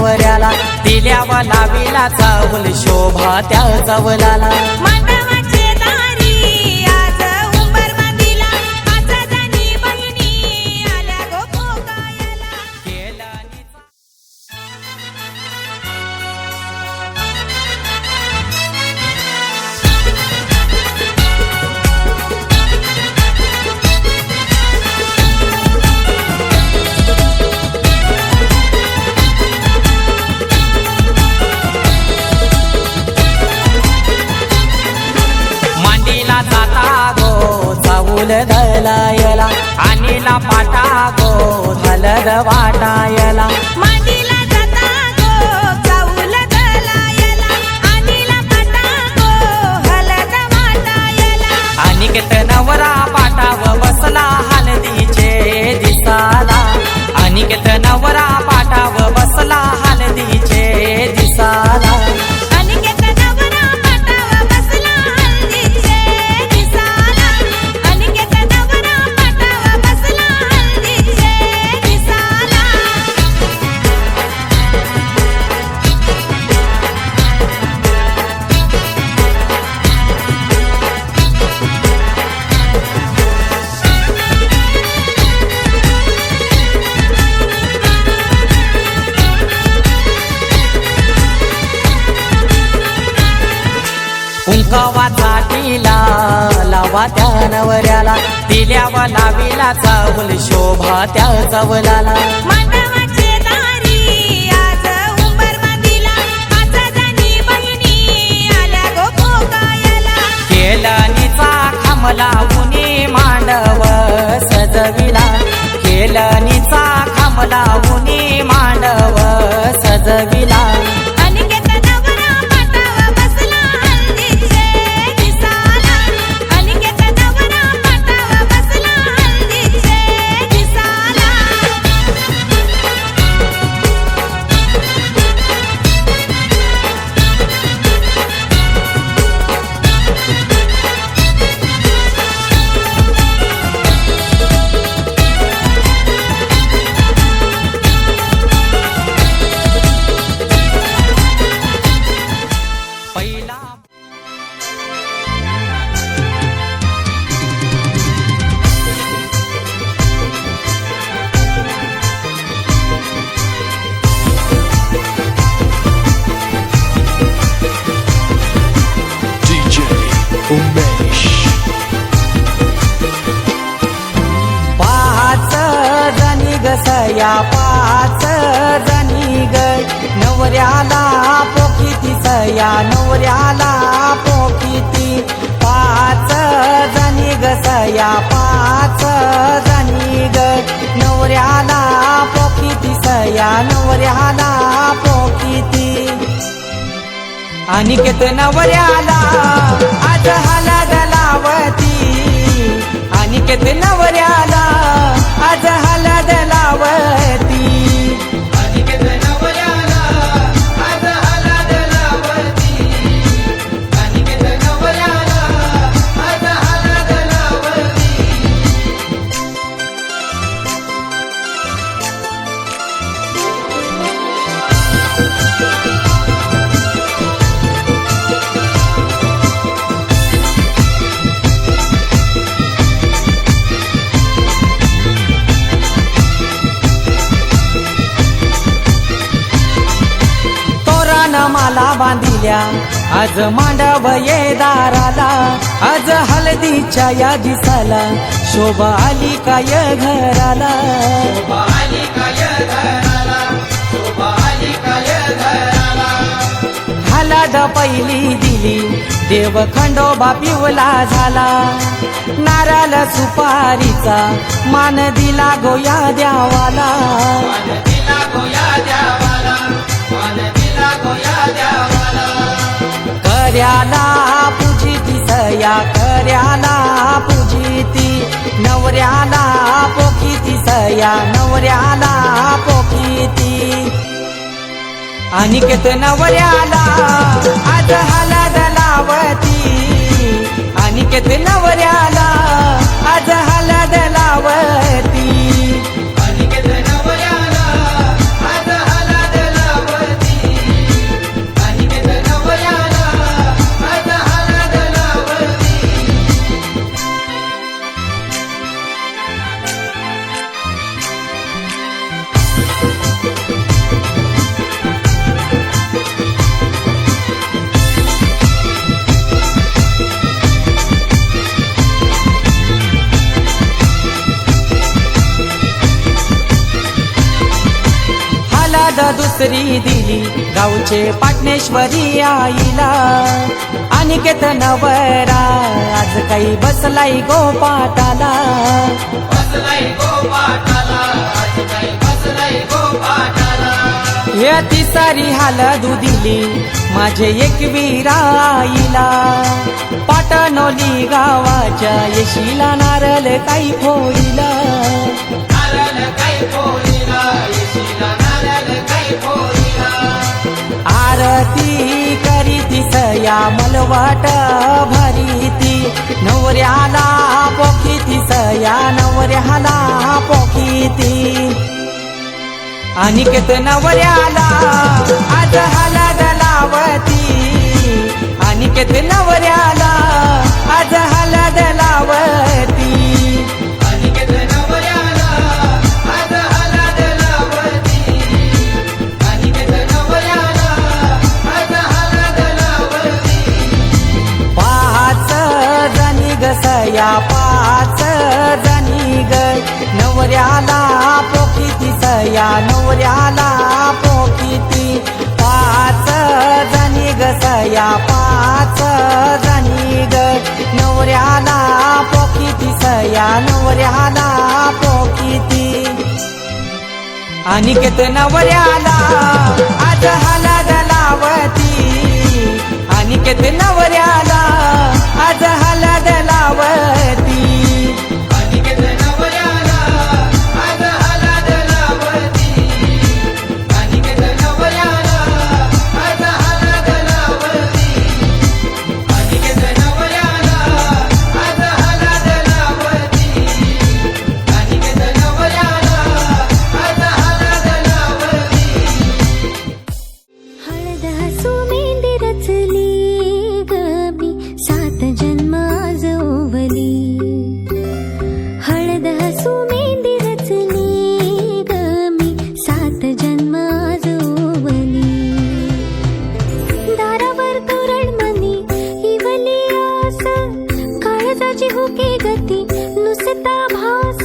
नवऱ्याला दिल्यावा लावीला चावल शोभा त्या चावलाला धलायला आणीला पाटा गो हलद वाटायला मांडीला जाता गो चाऊल धलायला आणीला पाटा गो हलद वाटायला अनिकेत नवरा पाटाव बसला हलदीचे दिसाला अनिकेत नवरा पाटाव बसला हलदीचे दिसाला कुंकवाचा टिला लावा त्या नवऱ्याला दिल्यावा लावीला चावल शोभा त्या चावलाला मांडवाचे दारी आज उंबरमादीला पाचा जणी बहिणी आल्या गो पोकायला केलनीचा खांबला उनी मांडव सजविला केलनीचा खांबला उनी मांडव सजविला पाच जणी गसया पाच जणी ग नवऱ्याला पोखिती सया नवऱ्याला पोखिती पाच जणी गसया पाच जणी ग नवऱ्याला पोखिती सया नवऱ्याला पोखिती अनिकेत नवऱ्याला आज हलद लावती अनिकेत नवऱ्याला आज हलद लावती अनिकेत नवऱ्याला आज हलद लावती अनिकेत नवऱ्याला आज हलद लावती माला बांधिल्या आज मांडव ये दाराला आज हळदीच्या या दिसाला शोभा आली काय घराला हळद पहिली दिली देव खंडोबा पिवला झाला नारळ सुपारीचा मान दिला गोया द्यावाला कर्याला पूजिती सया कर्याला पूजिती नवऱ्याला पोखिती सया नवऱ्याला पोखिती अनिकेत नवऱ्याला आज हळद लावती अनिकेत नवऱ्याला आज हळद लावती अनिकेत नवऱ्याला आज हळद लावती हळद दुसरी दिली गावचे पाटणेश्वरी आईला. अनिकेत नवरा आज काही बसलाई गोपाटाला. हे तिसारी हळद दिली माझे एकवीर आईला. पाटणोली गावाच्या येशीला नारळ काही फोडीला. आरती करीती सया मलवाट भरीती. नवऱ्याला पोखीती सया नवऱ्याला पोखीती. अनिकेत नवऱ्याला आज हळद लावती. अनिकेत नवऱ्याला आज हळद लावती. अनिकेत नवऱ्याला आज हळद लावती. अनिकेत नवऱ्याला आज हळद लावती. पाच जणी ग सया पाच जणी ग नवऱ्याला पोखीती सया नवऱ्याला पोखीती. पाच जणी ग सया पाच जणी ग नवऱ्याला पोखीती सया नवऱ्याला पोखीती. अनिकेत नवऱ्याला आज हळद लावती. अनिकेत नवऱ्याला आज हळद लावती. अनिकेत नवऱ्याला आज हळद लावती. अनिकेत नवऱ्याला आज हळद लावती. अनिकेत नवऱ्याला आज हळद लावती. अनिकेत नवऱ्याला आज हळद लावती. हळद हसू मेंढी रचली ग मी सात जन्म आजोवली. हळद हसू मेंढी रचली ग मी सात जन्म आजोवली. दारावर तोरणमणी इवली आस काळजाची हुके गती नुसता भास.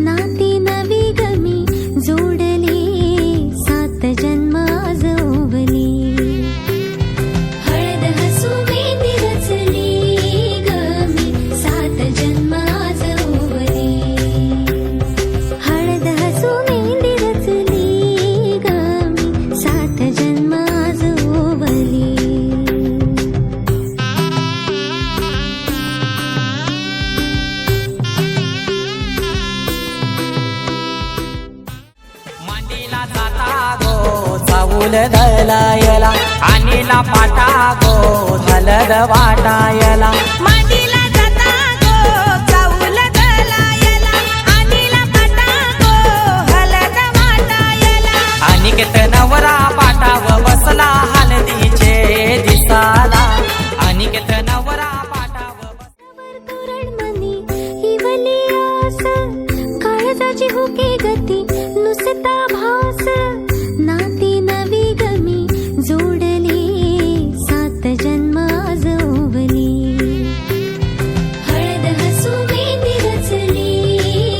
नाती नवी गमी जोडली सात जन्म आजोवली. हळद हसू मेंढी रचली ग मी सात जन्म आजोवली. हळद हसू मेंढी रचली ग मी सात जन्म आजोवली. मांडीला जाता गो चावूल धलायला. आणीला पाटा गो हलद वाटायला. मांडीला जाता गो चाऊल दलायला. आणीला पाटा गो हळद वाटायला. अनिकेत नवरा पाटाव बसला हलदीचे दिसाला. अनिकेत नवरा पाटाव दारावर तोरणमणी इवली आस काळजाची हुके गती नुसता भास. नाती नवी गमी जोडली सात जन्म आजोवली. हळद हसू मेंढी रचली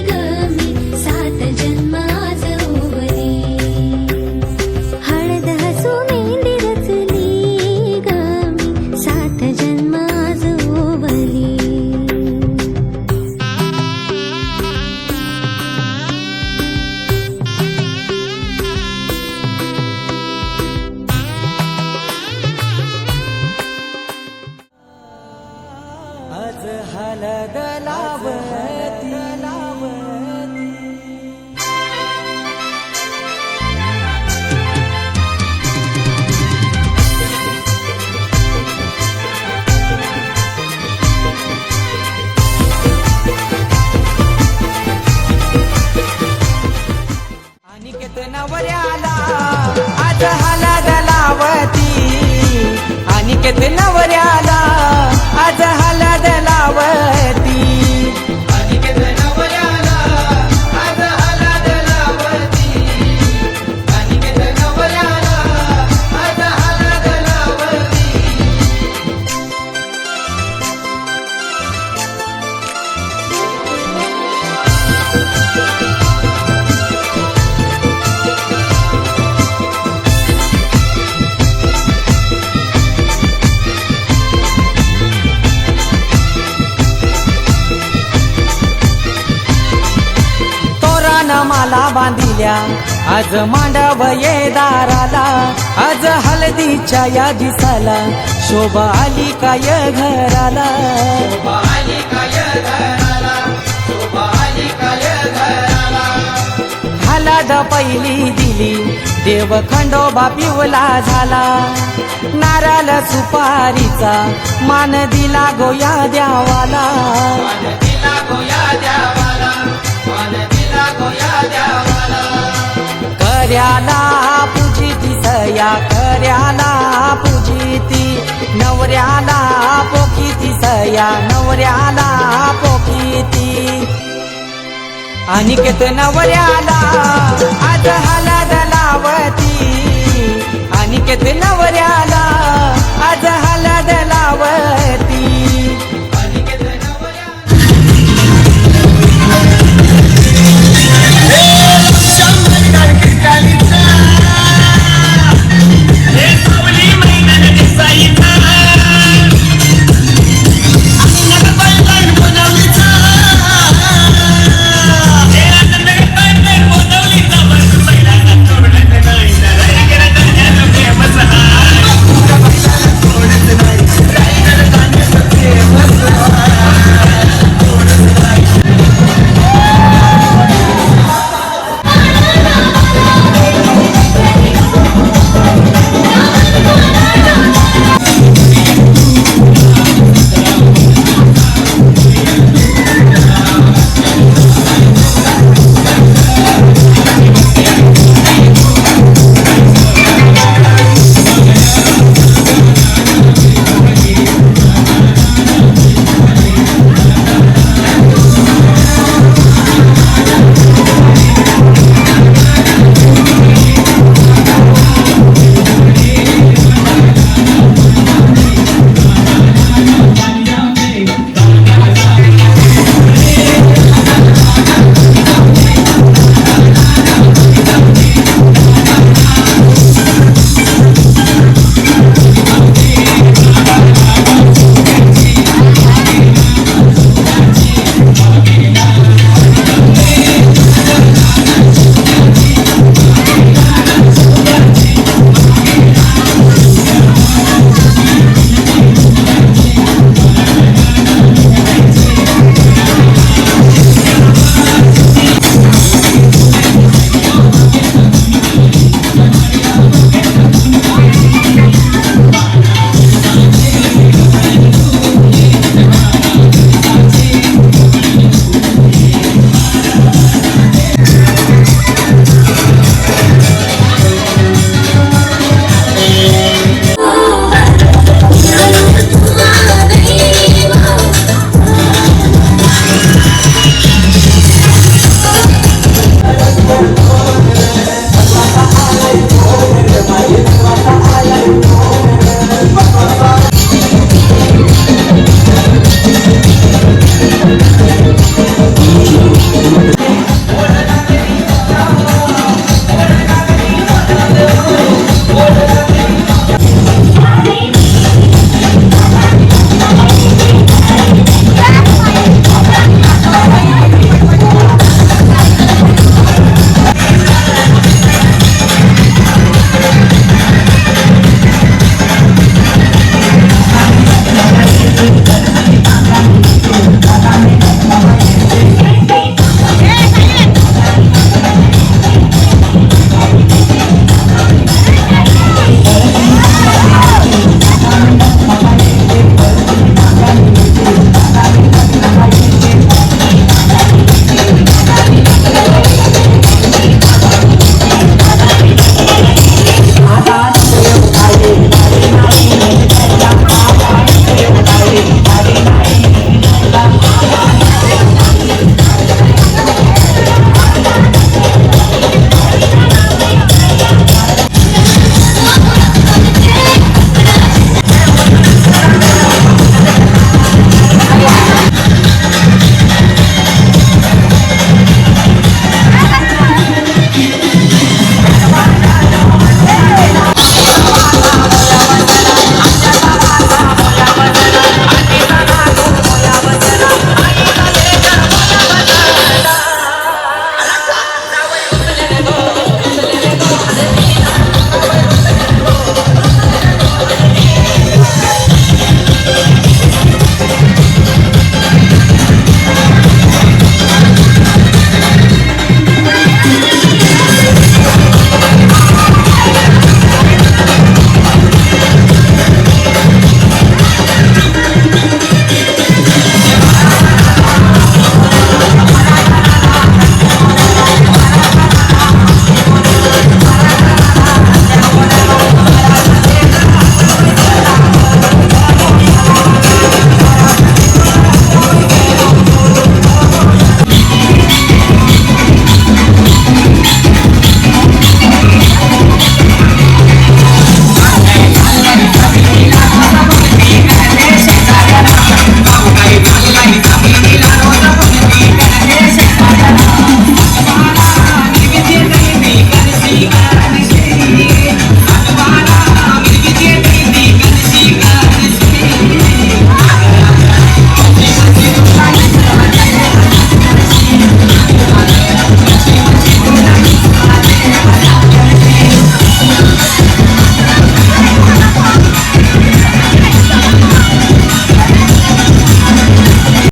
ग मी सात जन्म आजोवली. हळद हसू मेंढी रचली ग मी सात जन्म आजोवली. आज हलद लावती. अनिकेत नवऱ्याला आज हलद लावती. अनिकेत नवऱ्याला आज हळद लावती. अनिकेत नवऱ्याला आज हळद लावती. अनिकेत नवऱ्याला आज हळद लावती. माला बांधिल्या आज मांडव ये दाराला आज हळदीच्या या दिसाला शोभा आली काय घराला हळद पहिली दिली देव खंडोबा पिवला झाला नारळ सुपारीचा मान दिला गोया द्यावाला कर्याला पूजिती सया कर्याला पूजिती नवऱ्याला पोखिती सया नवऱ्याला पोखिती अनिकेत नवऱ्याला आज हळद लाव